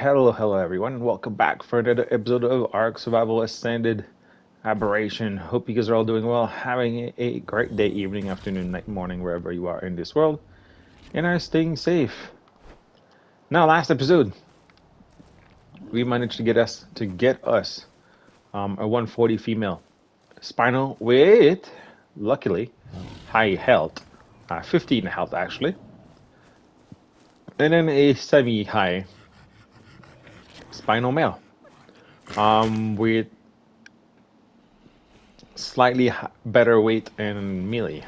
hello everyone. Welcome back for another episode of Ark Survival Ascended Aberration. Hope you guys are all doing well, having a great day, evening, afternoon, night, morning, wherever you are in this world, and are staying safe. Now, last episode, we managed to get us a 140 female spinal with, luckily, high health, 15 health actually, and then a semi-high spinal male with slightly better weight and melee.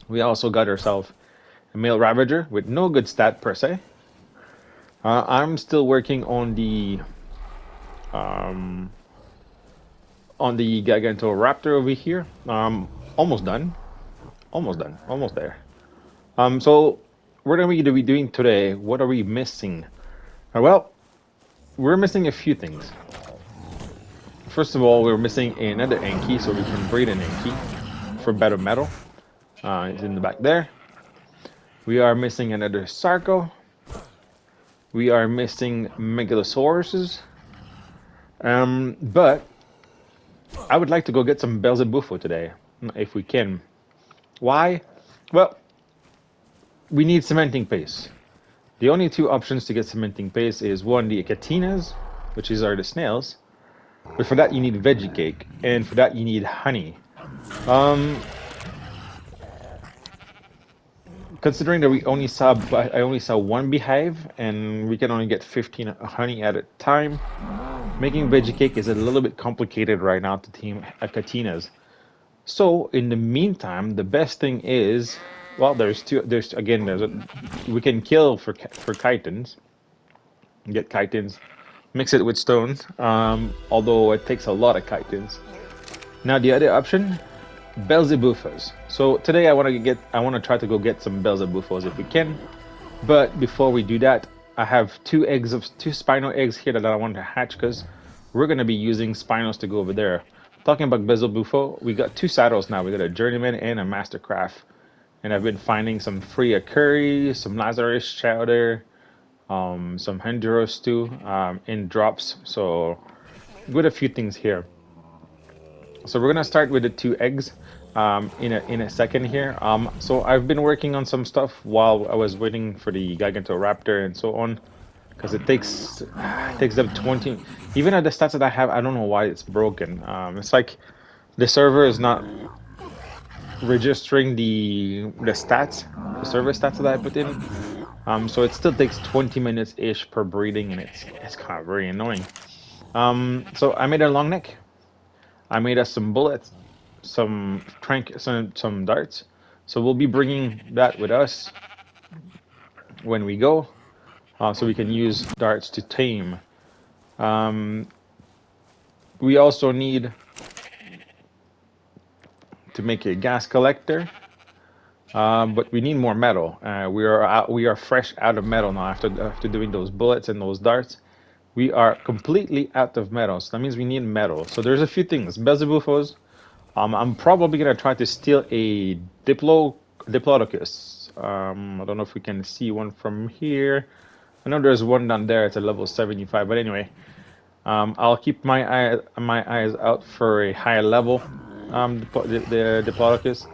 We also got ourselves a male Ravager with no good stat per se. I'm still working um, on the Gigantoraptor over here. Almost done, almost there. So what are we to be doing today? What are we missing? Well, we're missing a few things. First of all, we're missing another Enki, so we can breed an Enki for better metal. It's in the back there. We are missing another Sarco. We are missing Megalosauruses. But I would like to go get some Belzebuffo today, if we can. Why? Well, we need cementing paste. The only two options to get cementing paste is one, the Echatinas, which are the snails. But for that you need veggie cake, and for that you need honey. Considering that I only saw one beehive, and we can only get 15 honey at a time, making veggie cake is a little bit complicated right now to team Echatinas. So in the meantime, the best thing is, well, we can kill for chitins, get chitins, mix it with stones. Although it takes a lot of chitins. Now the other option, Belzebuffos. So today I want to try to go get some Belzebuffos if we can. But before we do that, I have two spinal eggs here that I want to hatch because we're gonna be using spinos to go over there. Talking about Belzebuffo, we got two saddles now. We got a journeyman and a mastercraft, and I've been finding some free curry, some Lazarus chowder, some Honduras stew in drops. So with a few things here. So we're gonna start with the two eggs in a second here. So I've been working on some stuff while I was waiting for the Gigantoraptor and so on, because it takes them 20. Even at the stats that I have, I don't know why it's broken. It's like the server is not registering the stats, the server stats that I put in. So it still takes 20 minutes ish per breeding, and it's kind of very annoying. So I made a long neck. I made us some bullets, some darts. So we'll be bringing that with us when we go, so we can use darts to tame. We also need to make a gas collector, but we need more metal. We are fresh out of metal now after doing those bullets and those darts. We are completely out of metal, so that means we need metal. So there's a few things. Belzebuffos. I'm probably gonna try to steal a Diplodocus. I don't know if we can see one from here. I know there's one down there. It's a level 75. But anyway, I'll keep my eyes out for a higher level. The Diplodocus.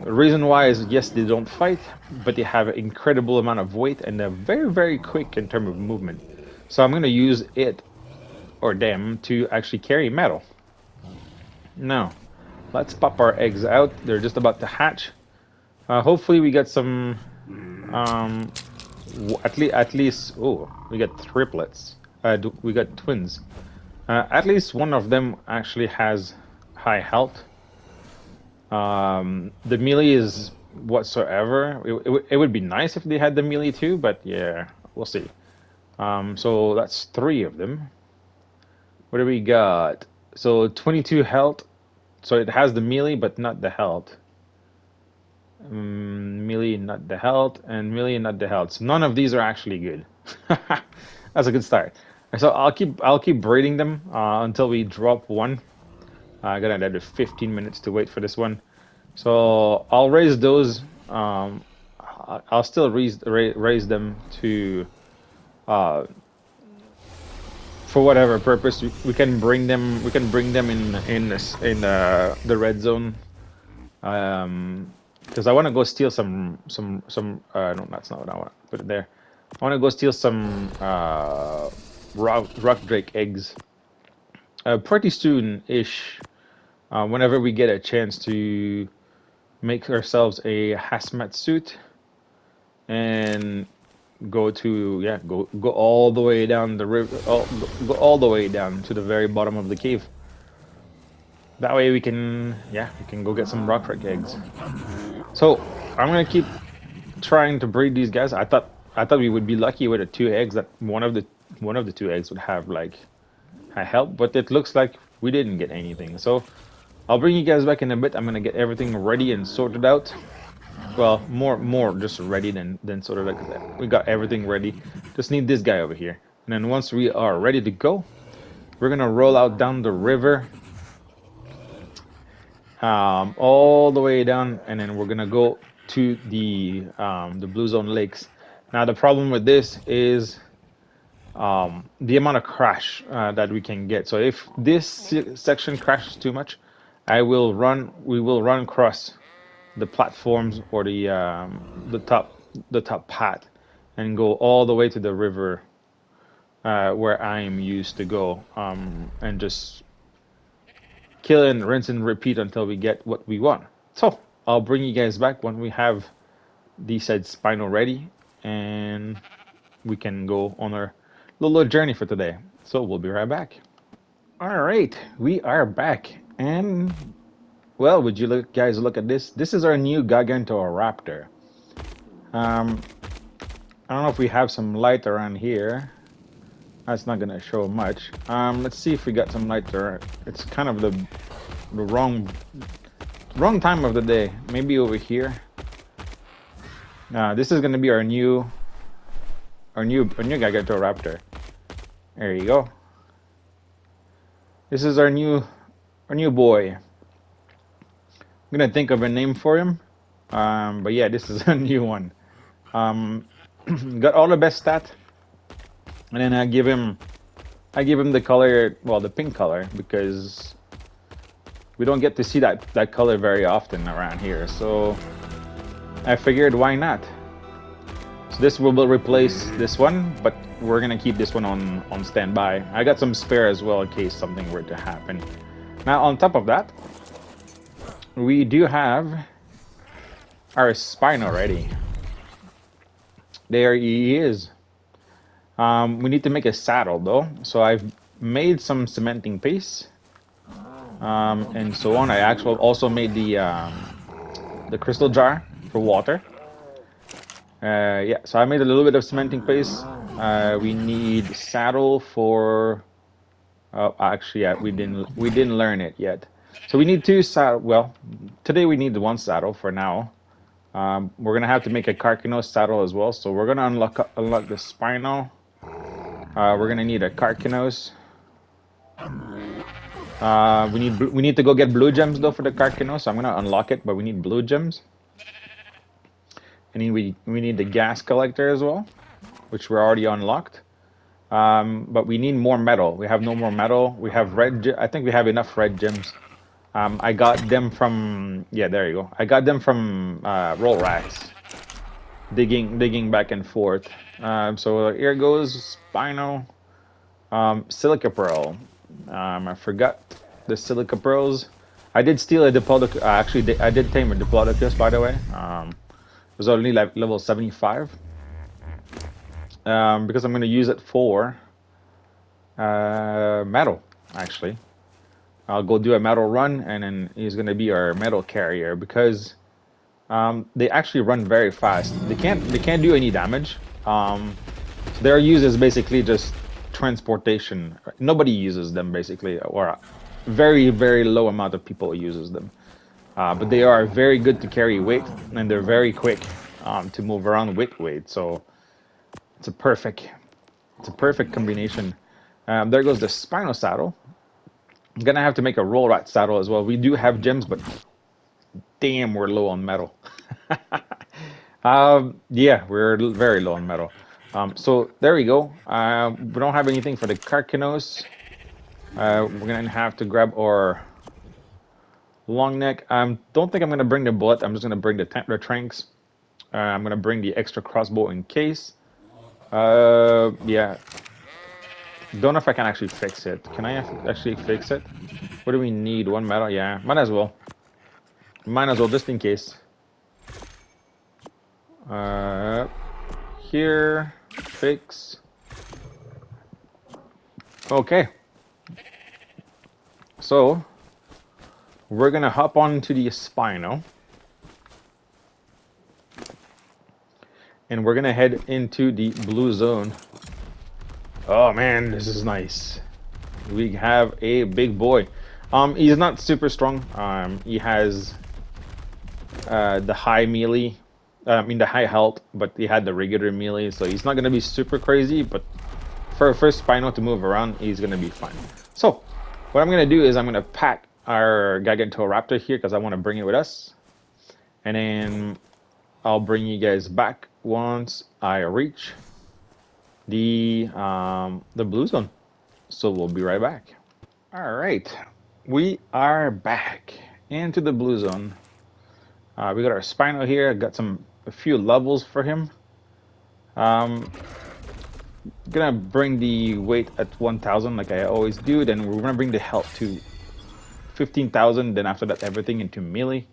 The reason why is, yes, they don't fight, but they have an incredible amount of weight and they're very quick in terms of movement. So I'm going to use it, or them, to actually carry metal. Now, let's pop our eggs out. They're just about to hatch. Hopefully we get some, at least, oh, we got triplets. We got twins. At least one of them actually has high health. The melee is whatsoever. It would be nice if they had the melee too, but yeah, we'll see. So that's 3 of them. What do we got? So 22 health. So it has the melee, but not the health. Melee, not the health, and melee, not the health. So none of these are actually good. That's a good start. So I'll keep breeding them until we drop one. I got another 15 minutes to wait for this one. So I'll raise those. I'll still raise them to uh, for whatever purpose. We can bring them. We can bring them in the red zone. Because I want to go steal some. No, that's not what I want. Put it there. I want to go steal some rock drake eggs. Pretty soon ish. Whenever we get a chance to make ourselves a hazmat suit and go to go all the way down the river, go all the way down to the very bottom of the cave. That way we can go get some rock drake eggs. So I'm gonna keep trying to breed these guys. I thought we would be lucky with the 2 eggs, that one of the 2 eggs would have like a help, but it looks like we didn't get anything. So I'll bring you guys back in a bit. I'm gonna get everything ready and sorted out. Well, more just ready than sorted out, 'cause we got everything ready. Just need this guy over here, and then once we are ready to go, we're gonna roll out down the river, all the way down, and then we're gonna go to the Blue Zone Lakes. Now the problem with this is the amount of crash that we can get. So if this section crashes too much, we will run across the platforms or the top path and go all the way to the river where I am used to go, and just kill and rinse and repeat until we get what we want. So I'll bring you guys back when we have the said spino ready, and we can go on our little journey for today. So we'll be right back. All right, we are back, and well, would you guys look at this? This is our new Gargantuar. Um, I don't know if we have some light around here. That's not gonna show much. Let's see if we got some light there. It's kind of the wrong time of the day. Maybe over here. This is gonna be our new Gargantuar. There you go. This is our new boy. I'm gonna think of a name for him. But yeah, this is a new one. Got all the best stats, and then I give him the color, well, the pink color, because we don't get to see that color very often around here. So I figured, why not? So this will replace this one, but we're gonna keep this one on standby. I got some spare as well in case something were to happen. Now on top of that, we do have our spine already. There he is. We need to make a saddle though, so I've made some cementing paste, and so on. I actually also made the crystal jar for water. Yeah, so I made a little bit of cementing paste. We need saddle for. Oh, actually, yeah, we didn't learn it yet. So we need 2 saddle. Well, today we need the 1 saddle for now. We're gonna have to make a Carcanos saddle as well. So we're gonna unlock the spinal. We're gonna need a Carcanos. We need to go get blue gems though for the Carcanos. So I'm gonna unlock it, but we need blue gems. And we need the gas collector as well, which we're already unlocked. But we need more metal. We have no more metal. We have red. I think we have enough red gems. I got them from, yeah, there you go. I got them from roll racks, digging back and forth. So here goes Spino, silica pearl. I forgot the silica pearls. I did steal a diplodocus. Actually, I did tame a diplodocus, by the way. It was only like level 75. Because I'm going to use it for metal, actually. I'll go do a metal run, and then he's going to be our metal carrier, because they actually run very fast. They can't do any damage. Their use is basically just transportation. Nobody uses them, basically, or a very, very low amount of people uses them. But they are very good to carry weight, and they're very quick to move around with weight. So it's a perfect combination. There goes the spinal saddle. I'm gonna have to make a roll rat saddle as well. We do have gems, but damn, we're low on metal. Yeah, we're very low on metal. So there we go. We don't have anything for the Carcanos. We're gonna have to grab our long neck. Don't think I'm gonna bring the bullet. I'm just gonna bring the Templar tranks. I'm gonna bring the extra crossbow in case. Yeah. Don't know if I can actually fix it. Can I actually fix it? What do we need? One metal? Yeah, might as well. Might as well, just in case. Uh, Here, fix. Okay. So we're gonna hop onto the Spino, and we're gonna head into the blue zone. Oh man, this is nice. We have a big boy. He's not super strong. He has the high melee. I mean the high health, but he had the regular melee, so he's not gonna be super crazy. But for a first Spino to move around, he's gonna be fine. So what I'm gonna do is I'm gonna pack our Gigantoraptor here because I want to bring it with us, and then I'll bring you guys back once I reach the blue zone. So we'll be right back. All right, we are back into the blue zone. We got our Spino here. Got a few levels for him. Gonna bring the weight at 1,000 like I always do. Then we're gonna bring the health to 15,000. Then after that, everything into melee.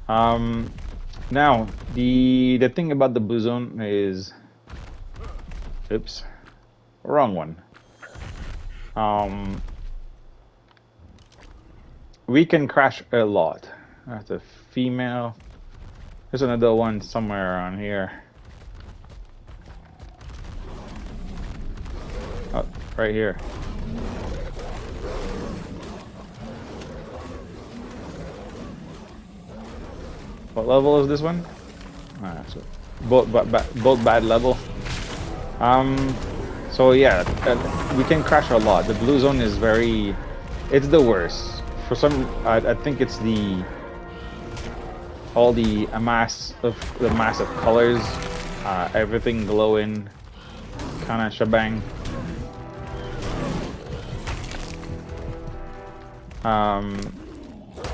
Now the thing about the blue zone is, oops, wrong one. We can crash a lot. That's a female. There's another one somewhere around here. Oh, right here. What level is this one? So both bad level. So yeah, we can crash a lot. The blue zone is it's the worst. For some, I think it's all the mass of colors, everything glowing, kind of shebang.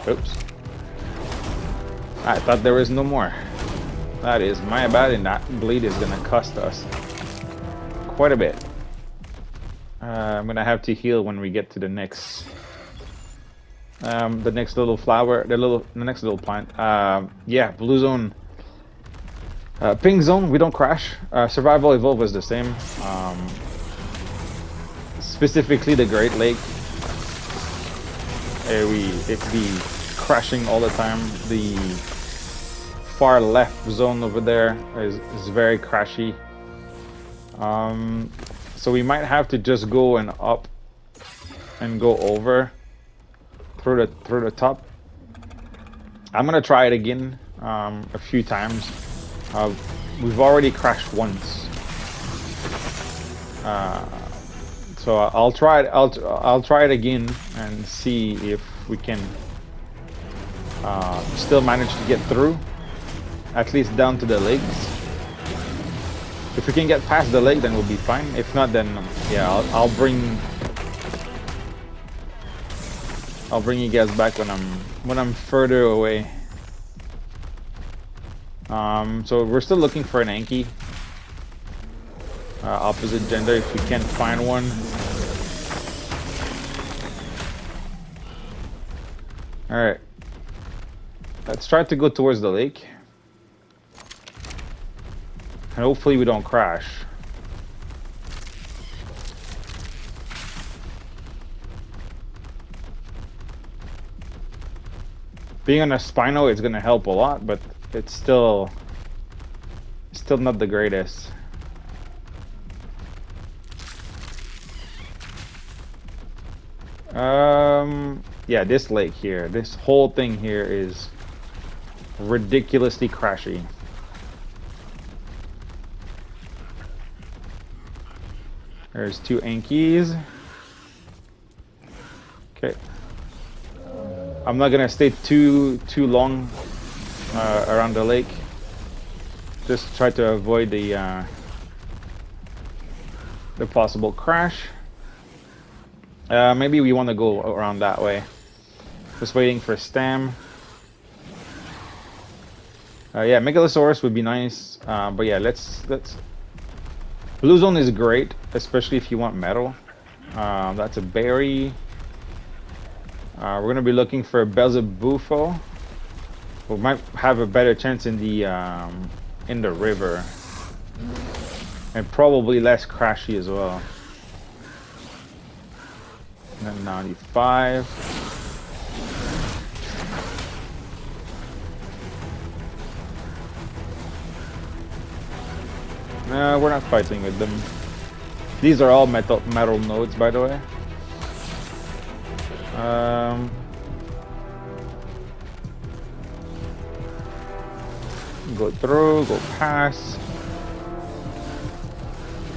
Oops. I thought there was no more. That is my bad, and that bleed is gonna cost us quite a bit. I'm gonna have to heal when we get to the next little flower, the next little plant. Yeah, blue zone, pink zone. We don't crash. Survival evolve is the same. Specifically the Great Lake. It be crashing all the time. The far left zone over there is very crashy. So we might have to just go and up and go over through the top. I'm gonna try it again a few times. We've already crashed once, so I'll try it. I'll try it again and see if we can still manage to get through, at least down to the legs. If we can get past the leg, then we'll be fine. If not, then yeah, I'll bring you guys back when I'm further away. So we're still looking for an Anki, opposite gender, if we can find one. All right, let's try to go towards the lake. And hopefully we don't crash. Being on a Spino is gonna help a lot, but it's still not the greatest. Yeah, this lake here, this whole thing here is ridiculously crashy. There's two Ankies. Okay. I'm not gonna stay too long around the lake. Just try to avoid the possible crash. Maybe we want to go around that way. Just waiting for Stam. Yeah, Megalosaurus would be nice. But yeah, let's. Blue zone is great, especially if you want metal. That's a berry. We're gonna be looking for a Belzebufo. We might have a better chance in the river, and probably less crashy as well. And then 95. No, we're not fighting with them. These are all metal nodes, by the way. Go through, go past.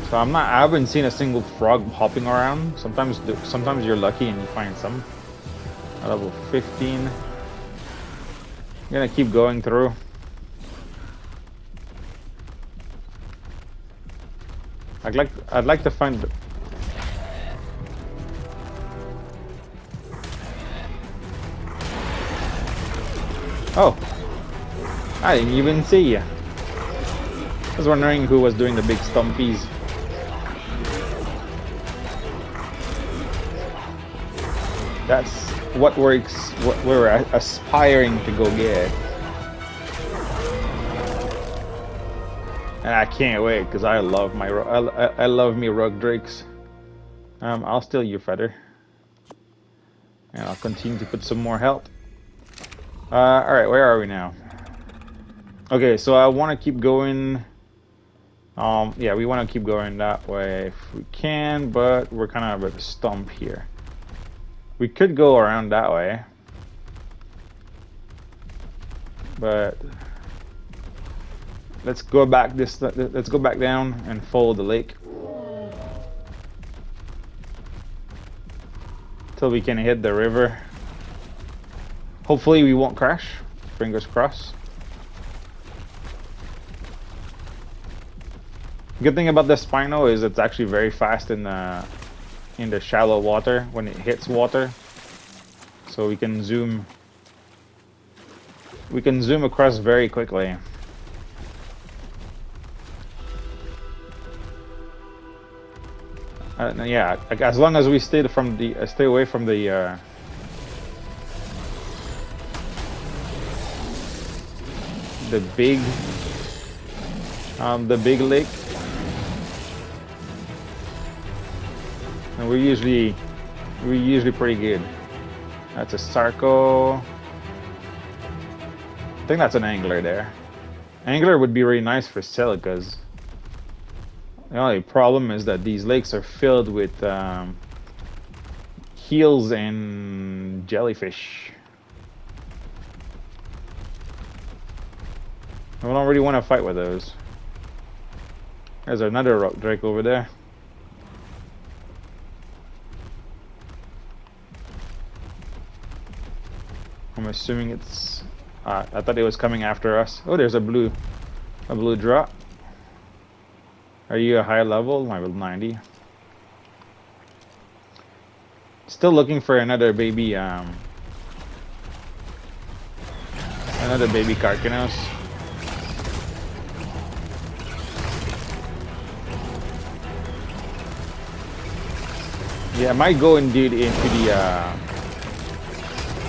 So I haven't seen a single frog hopping around. Sometimes you're lucky and you find some. At level 15. I'm gonna keep going through. I'd like to find. Oh, I didn't even see you. I was wondering who was doing the big stumpies. That's what we're aspiring to go get. And I can't wait because I love I love me rug drakes. I'll steal your feather, and I'll continue to put some more health. All right, where are we now? Okay, so I want to keep going. Yeah, we want to keep going that way if we can, but we're kind of at a stump here. We could go around that way, but let's go back let's go back down and follow the lake till we can hit the river. Hopefully we won't crash. Fingers crossed. Good thing about the Spino is it's actually very fast in the shallow water when it hits water. So we can zoom across very quickly. Yeah, as long as we stay away from the big lake, and we're usually pretty good. That's a Sarco. I think that's an angler there. Angler would be really nice for silicas. The only problem is that these lakes are filled with heels and jellyfish. I don't really want to fight with those. There's another rock drake over there. I'm assuming it's. I thought it was coming after us. Oh, there's a blue drop. Are you a high level? Level 90. Still looking for another baby. Another baby Carcanos. Yeah, I might go indeed into the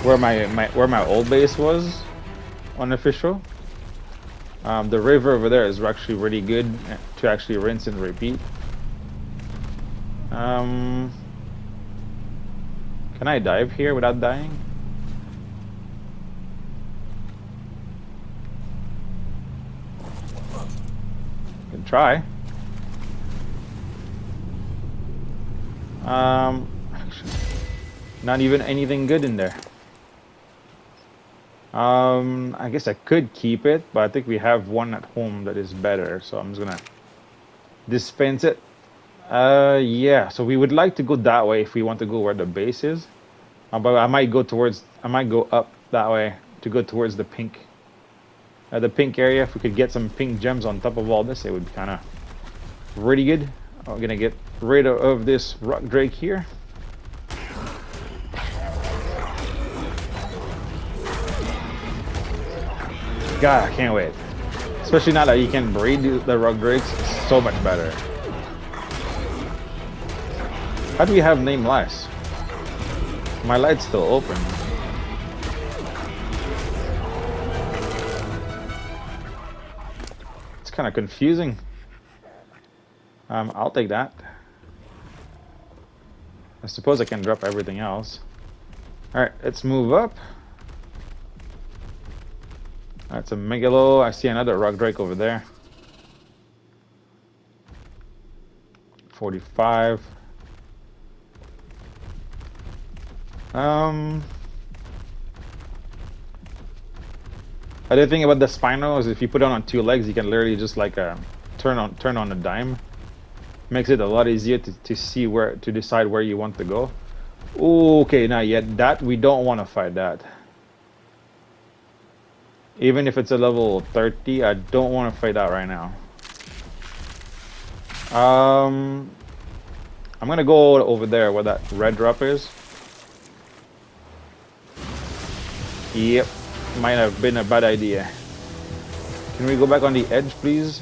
where my old base was, unofficial. The river over there is actually really good to actually rinse and repeat. Can I dive here without dying? Can try. Actually, not even anything good in there. I guess I could keep it, but I think we have one at home that is better, so I'm just gonna dispense it. Yeah, so we would like to go that way if we want to go where the base is. But I might go up that way to go towards the pink. the pink area. If we could get some pink gems on top of all this, it would be kind of really good. I'm gonna get rid of this rock drake here. God, I can't wait. Especially now that you can breed the rock drakes, it's so much better. How do we have name less? My light's still open. It's kind of confusing. I'll take that. I suppose I can drop everything else. Alright, let's move up. That's a megalo. I see another rock drake over there. 45. Other thing about the Spino is if you put it on 2 legs, you can literally just like turn on a dime. Makes it a lot easier to see where to decide where you want to go. Okay, now yet that we don't want to fight that. Even if it's a level 30, I don't want to fight that right now. I'm gonna go over there where that red drop is. Yep, might have been a bad idea. Can we go back on the edge, please?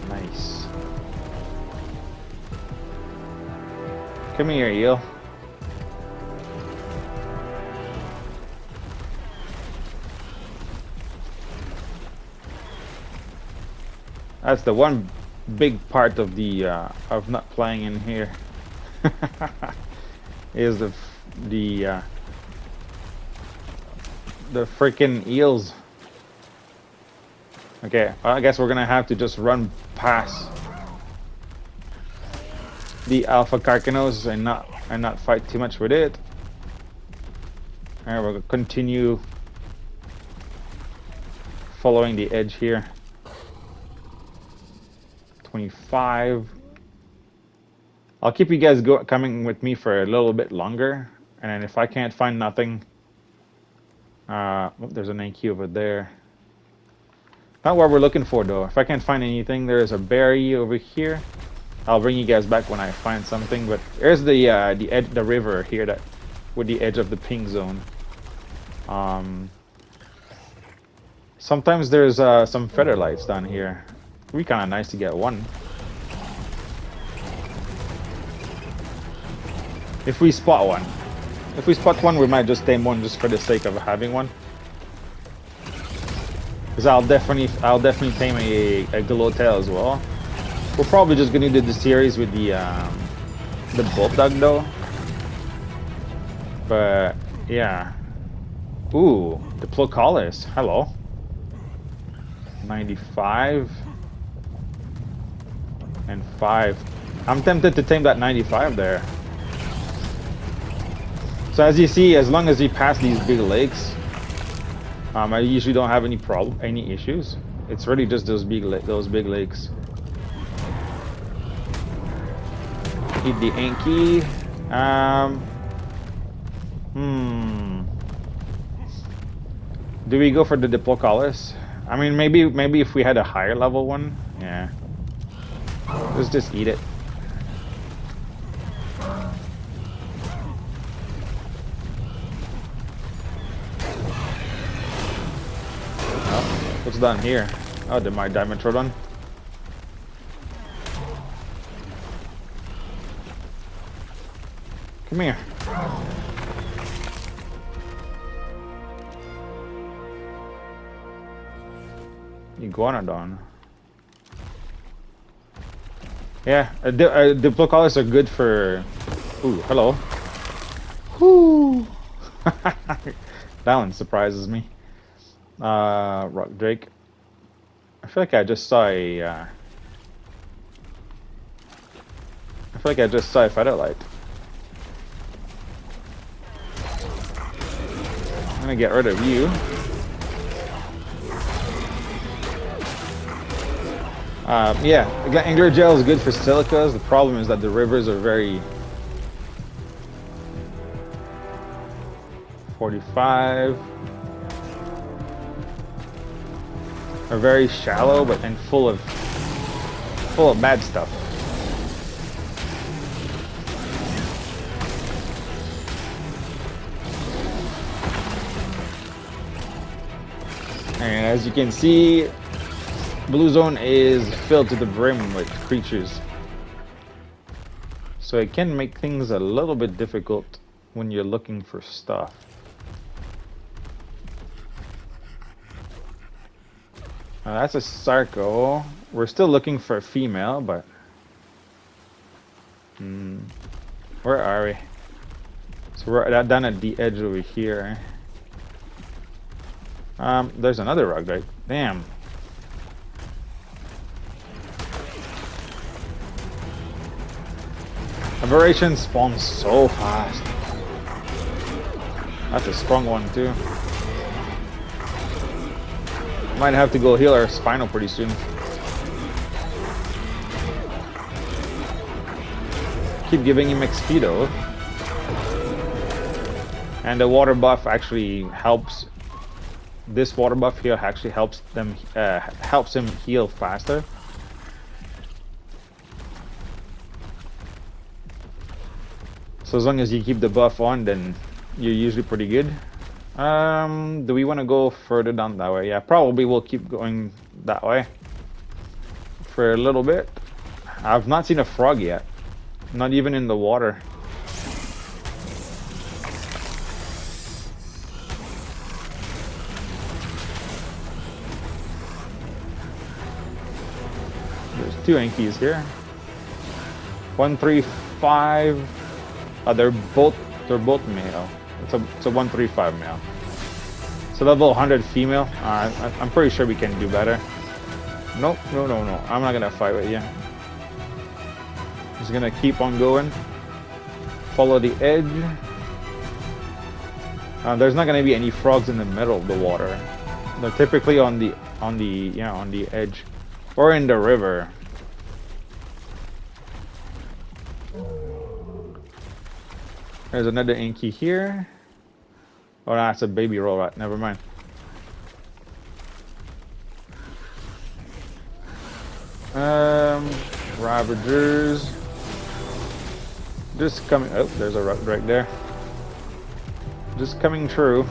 Nice. Come here, eel. That's the one big part of the of not playing in here. Is the freaking eels. Okay, I guess we're gonna have to just run past the alpha carcanos and not fight too much with it. Alright, we're gonna continue following the edge here. 25. I'll keep you guys coming with me for a little bit longer, and then if I can't find nothing, oh, there's an AQ over there. Not what we're looking for though. If I can't find anything, there's a berry over here. I'll bring you guys back when I find something. But there's the edge, the river here that with the edge of the pink zone. Sometimes there's some feather lights down here. It'd be kind of nice to get one. If we spot one. If we spot one, we might just tame one just for the sake of having one. Because I'll definitely tame a glow tail as well. We're probably just gonna do the series with the bulldog though. But yeah. Ooh, the Diplocallis. Hello. 95 and 5. I'm tempted to tame that 95 there. So as you see, as long as you pass these big lakes, I usually don't have any issues. It's really just those big lakes. Eat the Anki. Do we go for the Diplocallis? I mean, maybe if we had a higher level one, yeah. Let's just eat it. Oh, what's down here? Oh, my Dimetrodon. Come here. Iguanodon. Yeah, Diplocallis are good for... Ooh, hello. Whoo! That one surprises me. Rock Drake. I feel like I just saw a... Featherlight. I'm gonna get rid of you. Yeah, Angler Gel is good for silicas. The problem is that the rivers are very... 45. are very shallow, but and full of bad stuff. And as you can see, Blue Zone is filled to the brim with creatures. So it can make things a little bit difficult when you're looking for stuff. That's a Sarco. We're still looking for a female, but... where are we? So we're down at the edge over here. There's another rug, right? Damn. Aberration spawns so fast. That's a strong one too. Might have to go heal our Spinal pretty soon. Keep giving him XP though. And the water buff actually helps. This water buff here actually helps him heal faster. So as long as you keep the buff on, then you're usually pretty good. Do we want to go further down that way? Yeah, probably we'll keep going that way for a little bit. I've not seen a frog yet, not even in the water. There's two Ankies here. 135. They're both male. It's a 135 male. So level 100 female. I'm pretty sure we can do better. Nope, no. I'm not gonna fight with you. Just gonna keep on going. Follow the edge. There's not gonna be any frogs in the middle of the water. They're typically on the edge or in the river. There's another Inky here. Oh, that's a baby roll rat. Never mind. Ravagers. Just coming. Oh, there's a rat right there. Just coming through.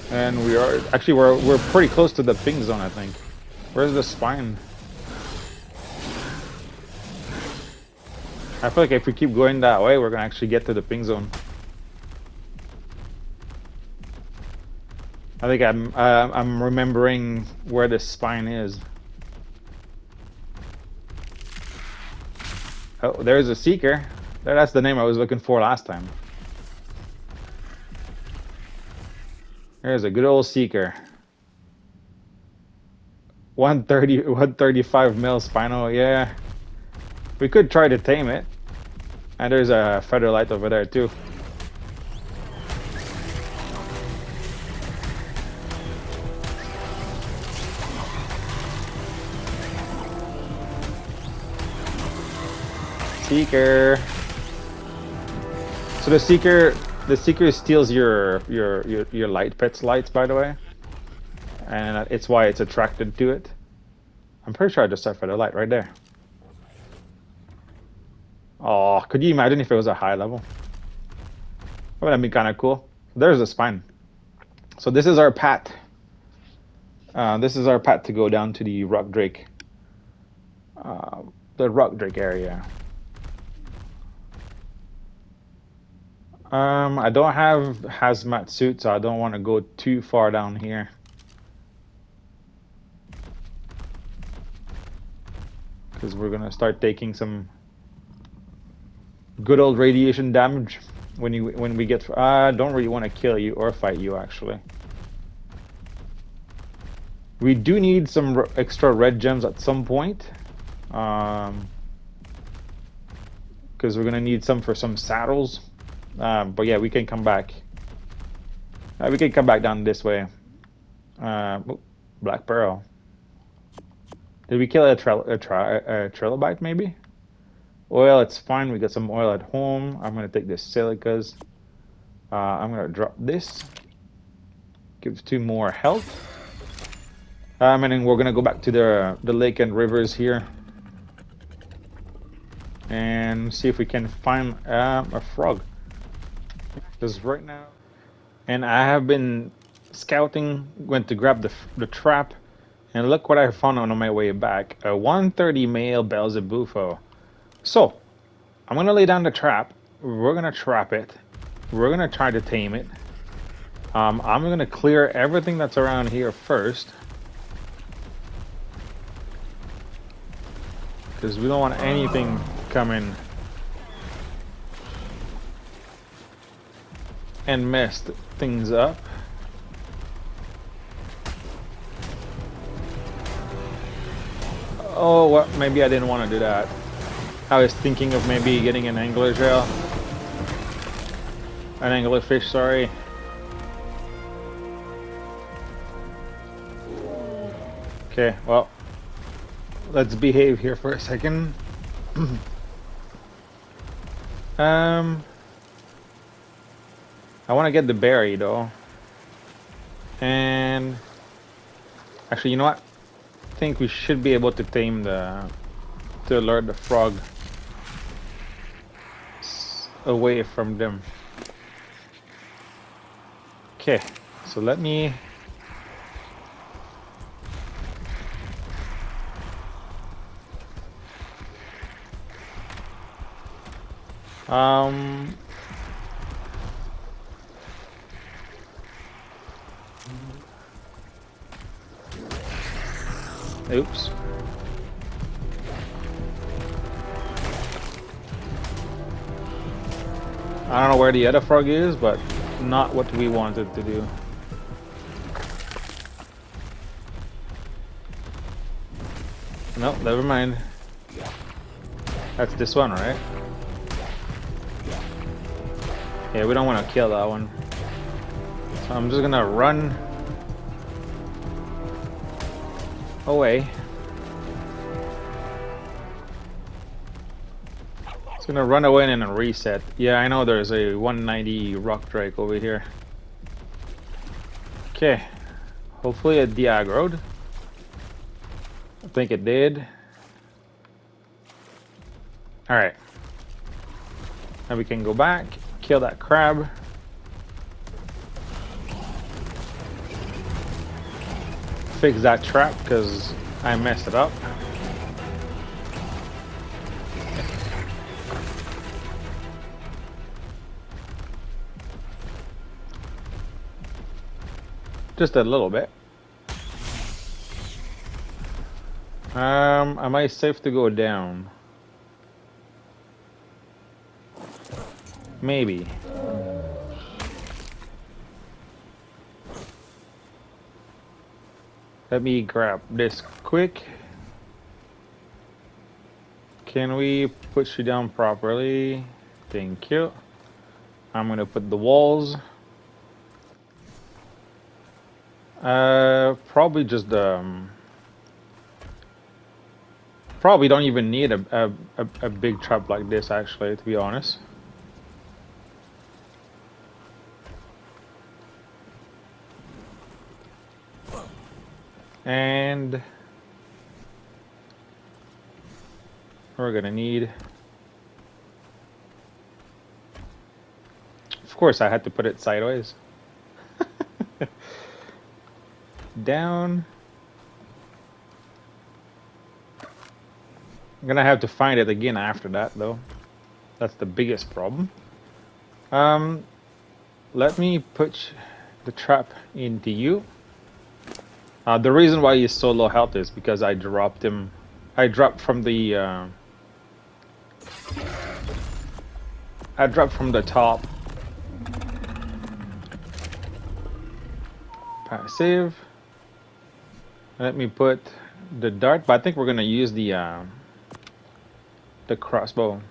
And we are actually we're pretty close to the ping zone, I think. Where's the spine? I feel like if we keep going that way, we're gonna actually get to the ping zone. I think I'm remembering where the spine is. Oh, there's a seeker. That's the name I was looking for last time. There's a good old seeker. 135 mil spinal, yeah. We could try to tame it. And there's a feather light over there too. Seeker. So the seeker steals your light pet's lights, by the way, and it's why it's attracted to it. I'm pretty sure I just set for the light right there. Oh, could you imagine if it was a high level? Well, that'd be kind of cool. There's the spine. So this is our path. This is our path to go down to the rock drake. The rock drake area. I don't have hazmat suit, so I don't want to go too far down here. Because we're gonna start taking some good old radiation damage when we get. I don't really want to kill you or fight you, actually. We do need some extra red gems at some point. Because we're gonna need some for some saddles. But yeah, we can come back. We can come back down this way. Black pearl. Did we kill a trilobite maybe? Oil, it's fine. We got some oil at home. I'm gonna take this silicas. I'm gonna drop this. Gives 2 more health. And then we're gonna go back to the lake and rivers here and see if we can find a frog. Because right now, and I have been scouting, went to grab the trap, and look what I found on my way back: a 130 male Belzebufo. So I'm gonna lay down the trap. We're gonna trap it. We're gonna try to tame it. I'm gonna clear everything that's around here first, because we don't want anything coming and mess things up. Oh, what? Maybe I didn't want to do that. I was thinking of maybe getting an angler shell. An anglerfish, sorry. Okay, well, let's behave here for a second. I want to get the berry though. And actually, you know what? I think we should be able to tame to lure the frog away from them. Okay, so let me oops. I don't know where the other frog is, but not what we wanted to do. No, never mind. That's this one, right? Yeah, we don't want to kill that one. So I'm just gonna run away. It's gonna run away and then reset. Yeah, I know there's a 190 rock drake over here. Okay, hopefully it de-aggroed. I think it did. Alright. Now we can go back, kill that crab. Fix that trap because I messed it up. Just a little bit. Am I safe to go down? Maybe. Let me grab this quick. Can we push you down properly? Thank you. I'm gonna put the walls. Probably just probably don't even need a big trap like this, actually, to be honest. And we're gonna need, of course I had to put it sideways. Down. I'm gonna have to find it again after that though. That's the biggest problem. Let me put the trap into you. The reason why he's so low health is because I dropped him. I dropped from the top. Passive. Let me put the dart, but I think we're gonna use the crossbow.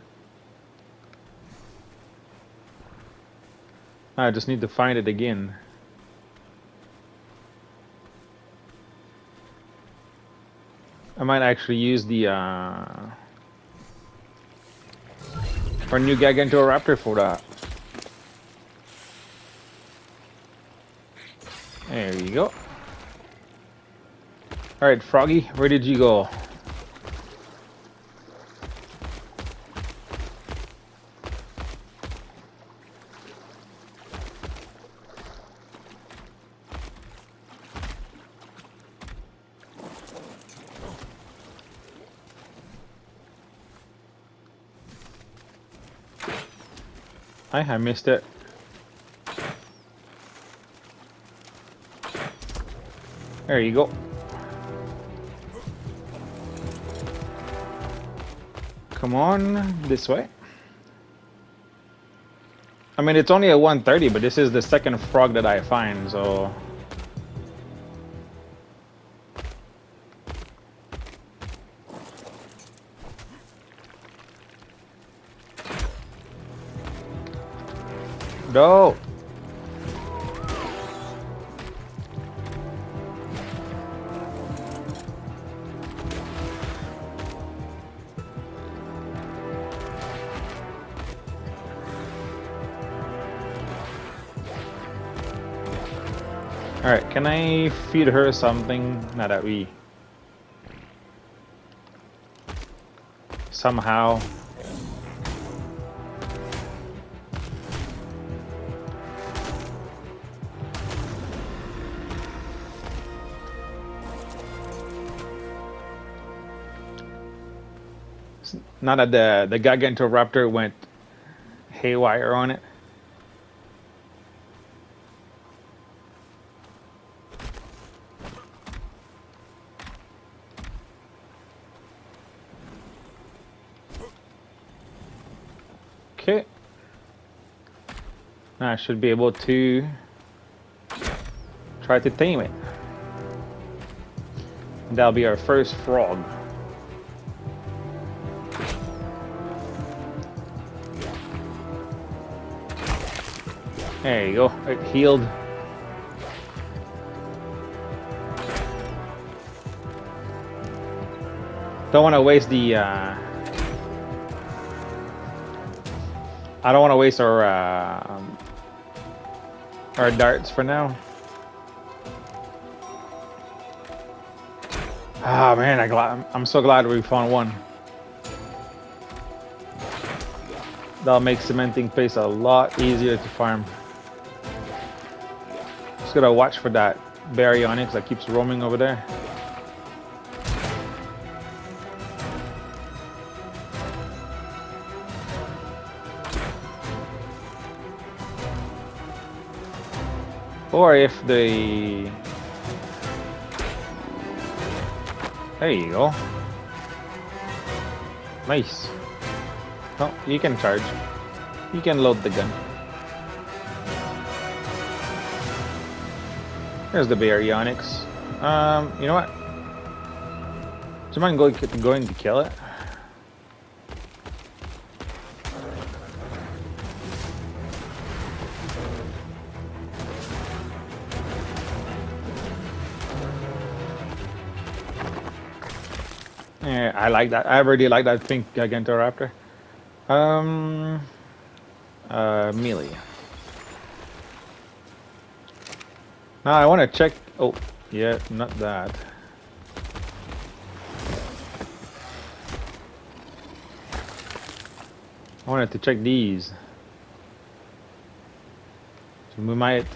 I just need to find it again. might actually use the our new Gigantoraptor for that. There you go. Alright, Froggy, where did you go? I missed it. There you go. Come on, this way. I mean, it's only a 130, but this is the second frog that I find, so... No! Alright, can I feed her something? Now that we... somehow... Now that the Gigantoraptor went haywire on it. Okay. Now I should be able to try to tame it. That'll be our first frog. There you go. It healed. Don't want to waste the. I don't want to waste our darts for now. Ah man, I'm so glad we found one. That'll make cementing paste a lot easier to farm. Just gotta watch for that baryonyx that keeps roaming over there. Or if they... There you go. Nice. Oh, you can charge. You can load the gun. There's the baryonyx. You know what? Do you mind going to kill it? Yeah, I like that. I really like that pink Gigantoraptor. Melee. Now I want to check. Oh, yeah, not that. I wanted to check these. So we might.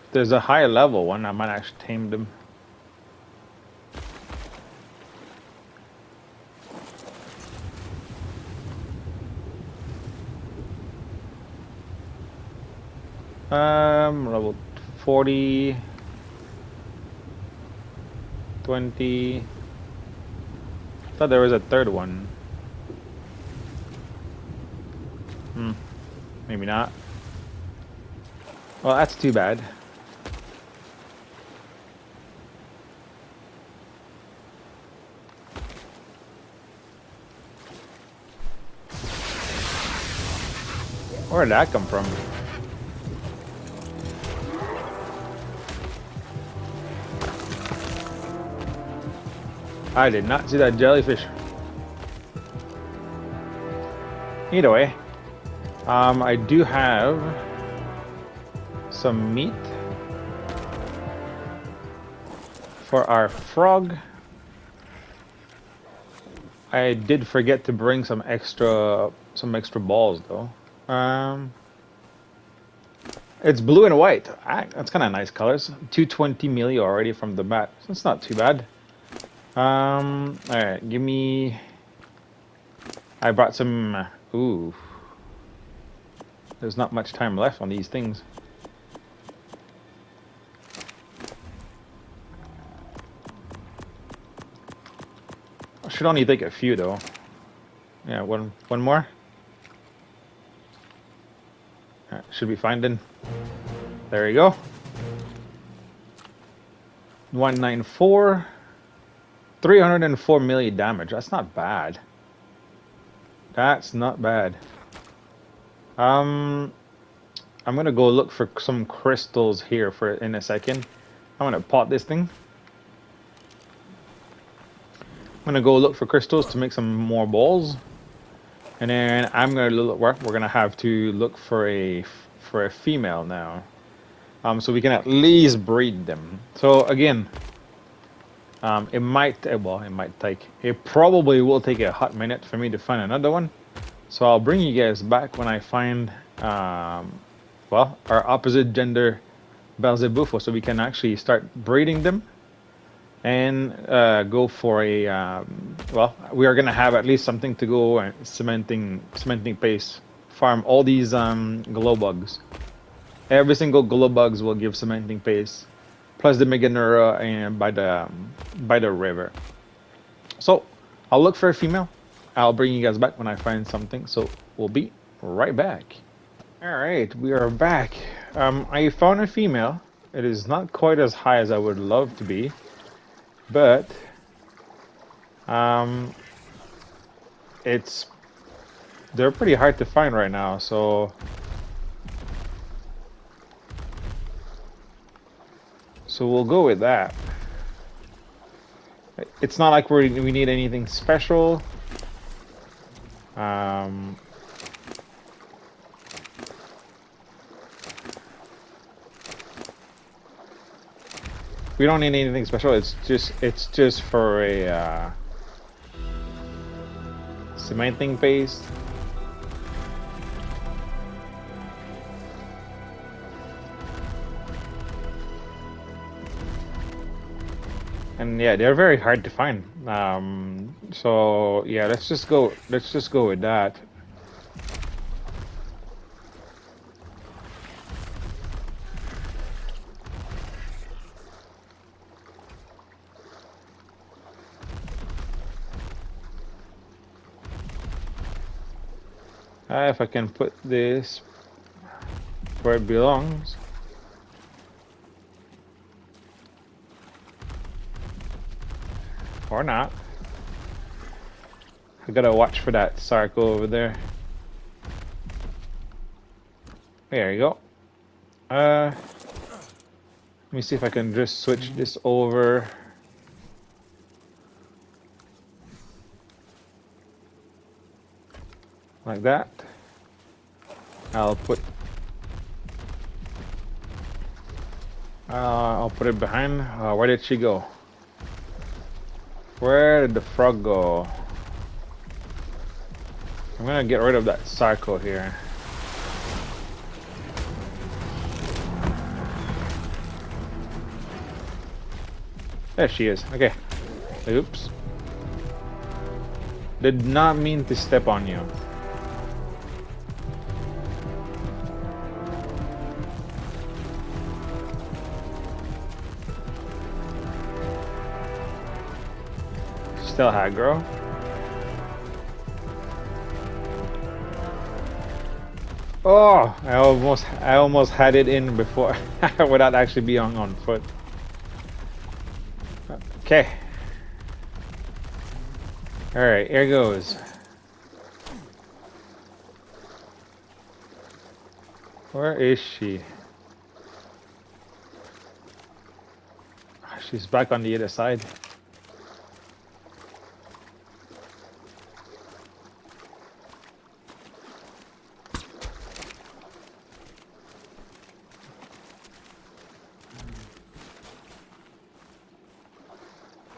If there's a higher level one, I might actually tame them. Level 40, 20. Thought there was a third one. Maybe not. Well, that's too bad. Where did that come from? I did not see that jellyfish. Either way, I do have some meat for our frog. I did forget to bring some extra balls though. It's blue and white. That's kind of nice colors. 220 milli already from the bat. So it's not too bad. All right, give me. I brought some. Ooh, there's not much time left on these things. I should only take a few though. Yeah, one more. Should be fine then. There you go. 194. 304 milli damage. That's not bad. That's not bad. I'm gonna go look for some crystals here in a second. I'm gonna pot this thing. I'm gonna go look for crystals to make some more balls, and then I'm gonna look. We're gonna have to look for a female now, so we can at least breed them. So again, it might take. It probably will take a hot minute for me to find another one. So I'll bring you guys back when I find, well, our opposite gender Belzebuffo, so we can actually start breeding them and go for a, well, we are going to have at least something to go cementing paste, farm all these glow bugs. Every single glow bugs will give cementing paste, plus the Meganura and by the river. So I'll look for a female. I'll bring you guys back when I find something, so we'll be right back. Alright, we are back. I found a female. It is not quite as high as I would love to be, but they're pretty hard to find right now, so we'll go with that. It's not like we need anything special. We don't need anything special. It's just for a cementing paste. And yeah, they're very hard to find. So yeah, let's just go with that. If I can put this where it belongs. Or not. I gotta watch for that circle over there. There you go. Let me see if I can just switch this over. Like that. I'll put it behind. Where did she go? Where did the frog go? I'm gonna get rid of that circle here. There she is. Okay. Oops. Did not mean to step on you. Still aggro. Oh, I almost had it in before without actually being on foot. Okay. All right, here goes. Where is she? She's back on the other side.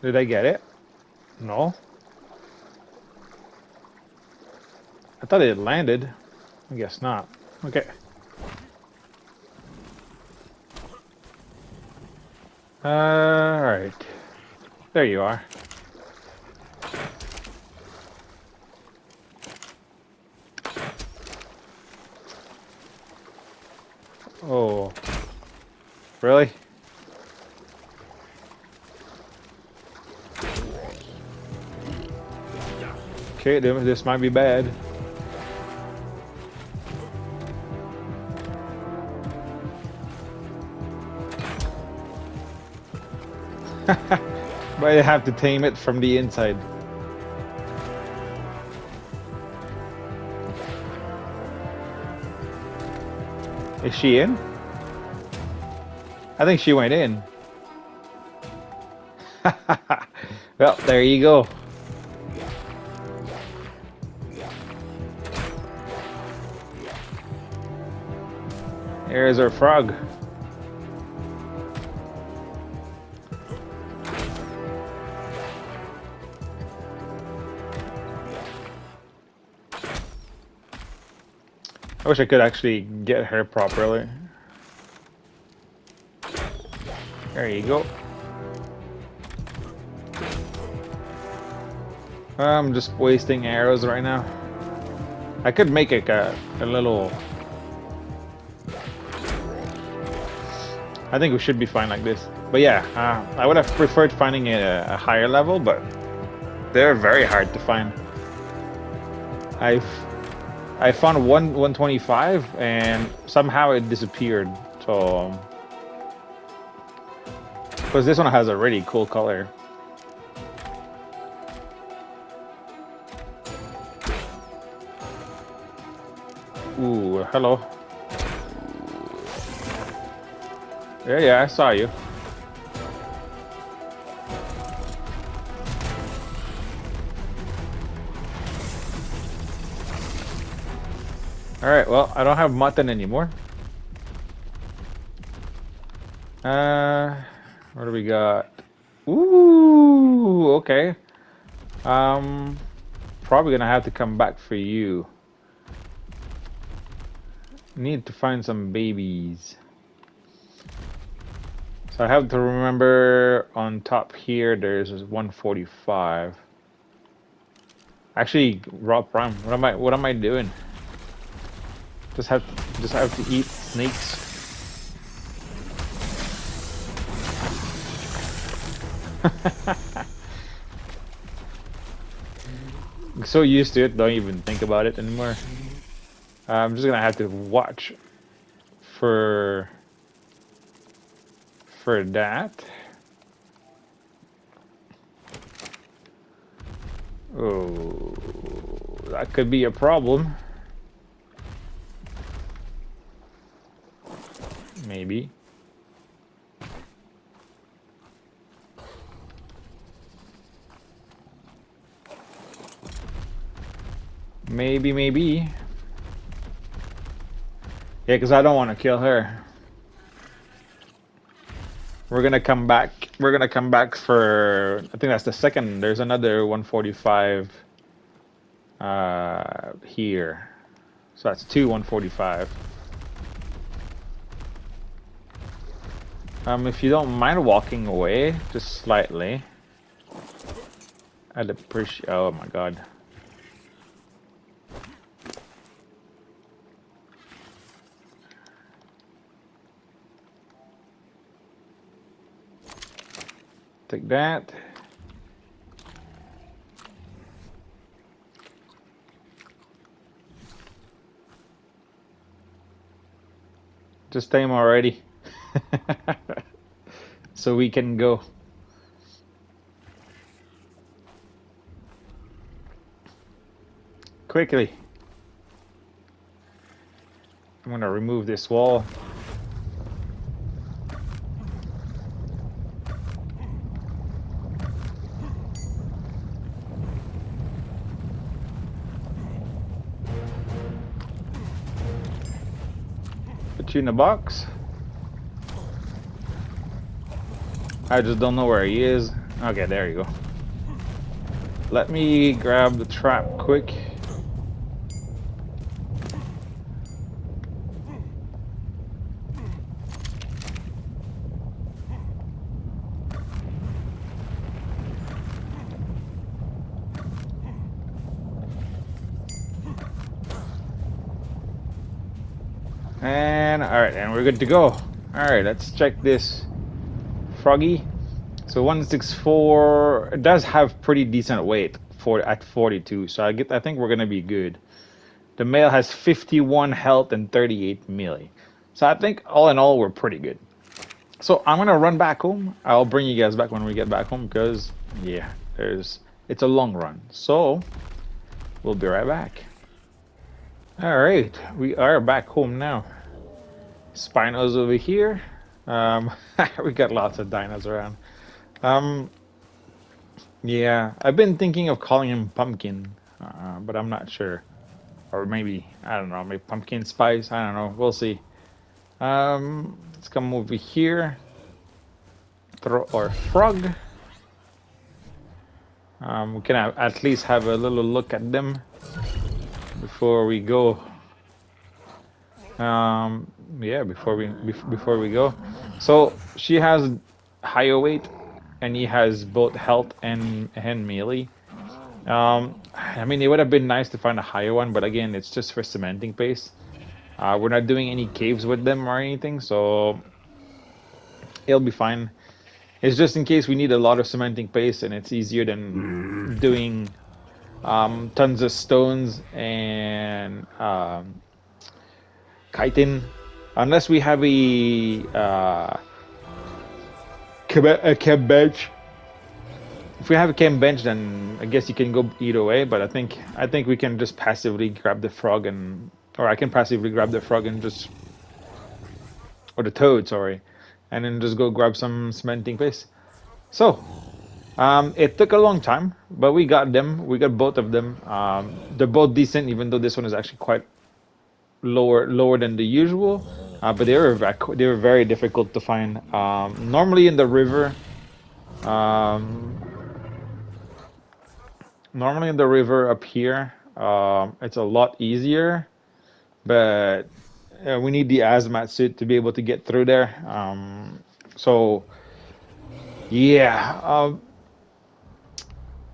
Did I get it? No. I thought it landed. I guess not. Okay. Alright. There you are. Oh. Really? Okay, this might be bad. But I have to tame it from the inside. Is she in? I think she went in. Well, there you go. There's our frog. I wish I could actually get her properly. There you go. I'm just wasting arrows right now. I could make it a little... I think we should be fine like this. But yeah, I would have preferred finding it a higher level, but they're very hard to find. I found 125 and somehow it disappeared. So because this one has a really cool color. Ooh, hello. Yeah, I saw you. Alright, well, I don't have mutton anymore. What do we got? Ooh, okay. Probably gonna have to come back for you. Need to find some babies. So I have to remember on top here there's 145. Actually, raw prime. What am I doing? Just have to eat snakes. I'm so used to it, don't even think about it anymore. I'm just gonna have to watch for that. Oh, that could be a problem. Maybe. Maybe. Yeah, because I don't want to kill her. We're gonna come back. We're gonna come back for. I think that's the second. There's another 145 here. So that's two 145. If you don't mind walking away, just slightly. I'd appreciate. Oh my god. Take that. Just tame already. So we can go. Quickly. I'm gonna remove this wall. Put you in a box. I just don't know where he is. Okay, there you go. Let me grab the trap quick. And alright, and we're good to go. Alright, let's check this froggy. So 164, it does have pretty decent weight for at 42, so I think we're gonna be good. The male has 51 health and 38 melee. So I think all in all we're pretty good. So I'm gonna run back home. I'll bring you guys back when we get back home because yeah, it's a long run. So we'll be right back. Alright, we are back home now. Spinos over here. Um, we got lots of dinos around. Um, yeah, I've been thinking of calling him Pumpkin, but I'm not sure. Or maybe, I don't know, maybe Pumpkin Spice. I don't know. We'll see. Let's come over here. Throw our frog. We can at least have a little look at them before we go. Yeah, before we go. So she has higher weight, and he has both health and melee. I mean, it would have been nice to find a higher one, but again, it's just for cementing paste. We're not doing any caves with them or anything, so it'll be fine. It's just in case we need a lot of cementing paste, and it's easier than doing tons of stones and chitin, unless we have a chem bench. If we have a chem bench, then I guess you can go either way. But I think we can just passively grab the frog or I can passively grab the frog and just, or the toad, sorry, and then just go grab some cementing paste. So it took a long time, but we got them. We got both of them. They're both decent, even though this one is actually quite lower than the usual. But they were very difficult to find. Normally in the river, um, normally in the river up here, it's a lot easier. But we need the hazmat suit to be able to get through there. So yeah,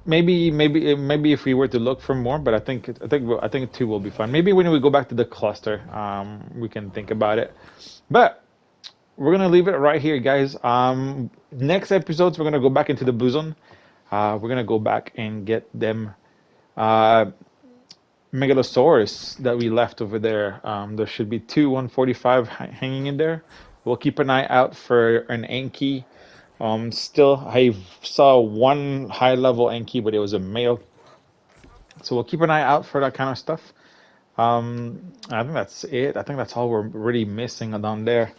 maybe if we were to look for more, but I think two will be fine. Maybe when we go back to the cluster, we can think about it. But we're gonna leave it right here, guys. Next episodes we're gonna go back into the blue zone. We're gonna go back and get them uh, megalosaurus that we left over there. There should be two 145 hanging in there. We'll keep an eye out for an Anki. Still, I saw one high level Anki, but it was a male. So we'll keep an eye out for that kind of stuff. I think that's it. I think that's all we're really missing down there.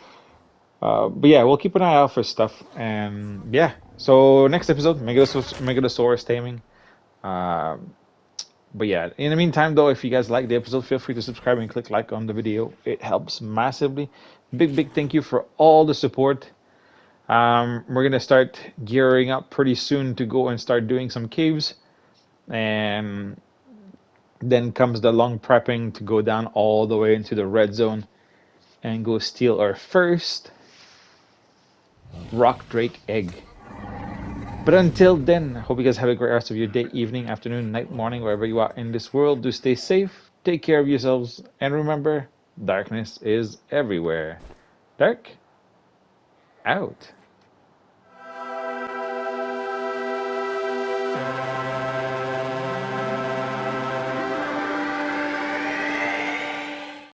But yeah, we'll keep an eye out for stuff. And yeah, so next episode, Megalosaurus taming. Uh, but yeah, in the meantime, though, if you guys like the episode, feel free to subscribe and click like on the video. It helps massively. Big thank you for all the support. We're gonna start gearing up pretty soon to go and start doing some caves, and then comes the long prepping to go down all the way into the red zone and go steal our first rock drake egg. But until then, I hope you guys have a great rest of your day, evening, afternoon, night, morning, wherever you are in this world. Do stay safe, take care of yourselves, and remember, darkness is everywhere. Dark out.